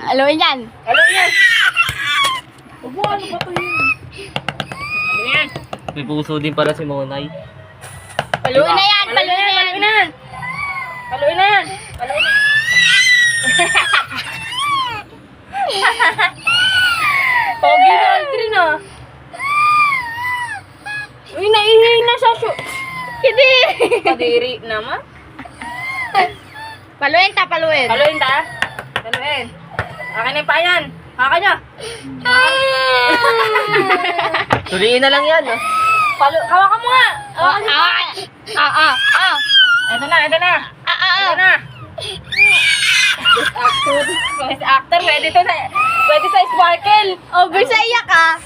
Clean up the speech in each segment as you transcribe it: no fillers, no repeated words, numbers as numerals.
Haluin yan. Haluin yan. Ano ba ito yun? Ano yan? May puso din pala si Monay. Paluin na yan. Paluin na yan. Haluin na yan. Haluin na yan. Haluin na yan. Pogi na Aldrin ah. Uy, naihi na siya. Hindi. Kadiri naman. Paluin ta, paluin. Haluin ta. Haluin. Akin na yung payan. Haka niya. Tuliin na lang yan, ah. Hawakan mo nga. Hawakan mo. Ito na, ito na. Ito na. Best actor. Best actor. Pwede to na. Pwede sa sparkle. Oversaya ka.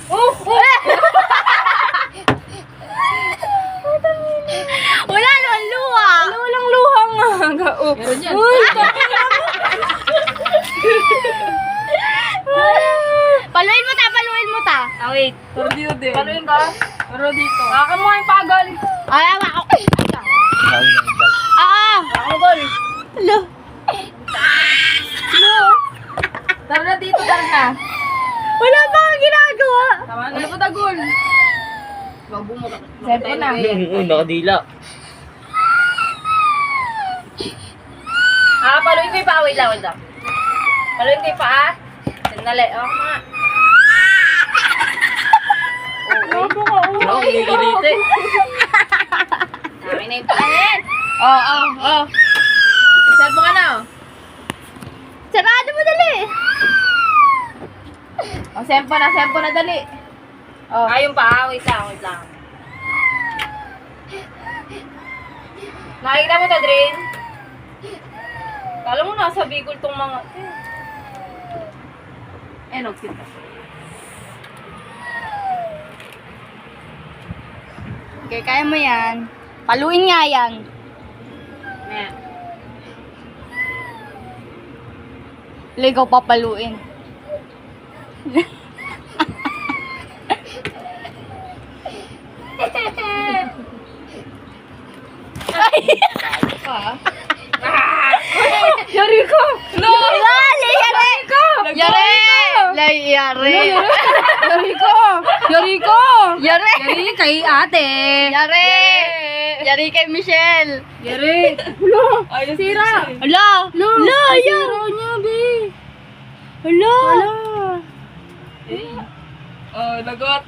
Wala naman luha. Walang luha nga. Meron yan. Paluin mo ta, paluin mo ta. Ah, wait. Tordiyo din. Paluin ka? Pero dito. Hawakan mo nga yung pagal. Ay, awa ako. Sabi ng vlog. Hawakan mo, gol. Hello. Tara na dito, tara na. Wala pa kang ginagawa. Tama na. Ano po tagol? Bago mo ka. Siyempre na. Nakadila. Paluin ko yung paa. Wait lang, wait lang. Paluin ko yung paa. Sandali. Oo nga. Oo, kinikilit eh. Akin na yung paa yan. Oo. Set mo ka na, oh. Sarado mo dali. Sempo na, dali. Oh. Yung paa. Wait lang. Nakikita mo to, Drin? Kala mo nasa Bicol tong mga... Enog kita. Okay, kaya mo yan. Paluin nga yan. Ayan. Wala ikaw papaluin. Yari ko! No! Yari! Yari! Yari! Yari kay ate. Yari! Yari kay Michelle. Yari! Hulo! Ayos sira! Hala! Hala! Sira niya, be! Hala! Oh, lagot!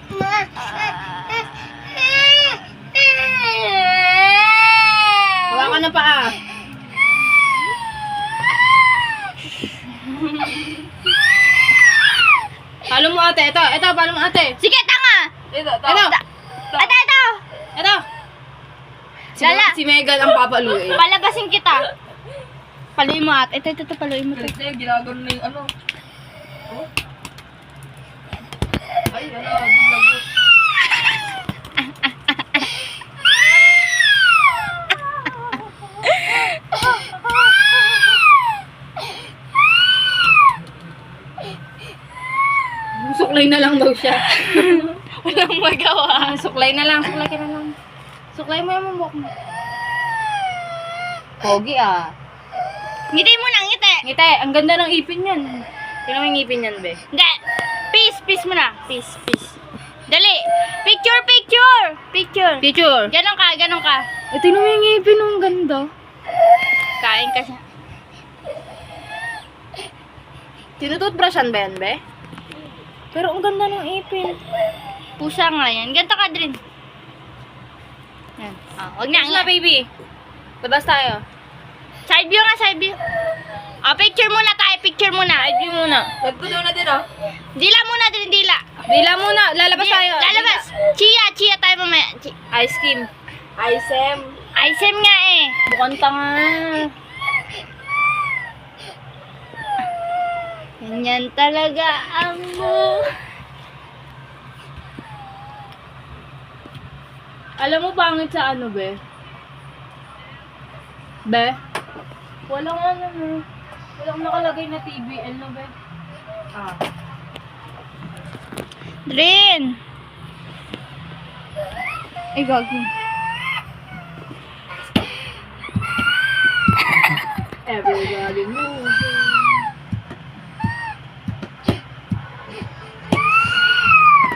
Hawakan na paa! Halo mo ate, ito, palo mo ate. Sige, tanga! Ito. Ito! Lala! Si Megan ang papaluin. Palabasin kita. Paluin mo at. Ito, paluin mo to. Kasi ginagano na yung ano. Oh? Ay, lagot. Suklay na lang daw siya. Walang magawa. Suklay ka na lang. Suklay mo yung mumuk mo. Pogi ah. Ngiti mo lang, ngiti. Ngiti, ang ganda ng ipin yan. Tingnan mo yung ipin yan, be. Hindi. Peace muna. Peace. Dali. Picture. Picture. Ganon ka. Tingnan mo yung ipin, ang ganda. Kain ka siya. Tinututbrushan ba yan, be? Pero ang ganda ng ipin. Pusa nga yan. Ganto ka din. Yan. Wag na. Na, baby. Labas tayo. Side view nga, side view. Picture muna tayo. Side view muna. Nagpudaw na din, oh. Dila muna din, dila. Dila muna. Lalabas tayo. Lalabas. Chia tayo mamaya. Ice cream. Isem. Isem nga eh. Bukang tanga. Ganyan talaga ang mo. Alam mo pangit sa ano, be? Be? Walang ano, be. Walang nakalagay na TBL, no, be? Drin! Ay, gagi. Everybody move.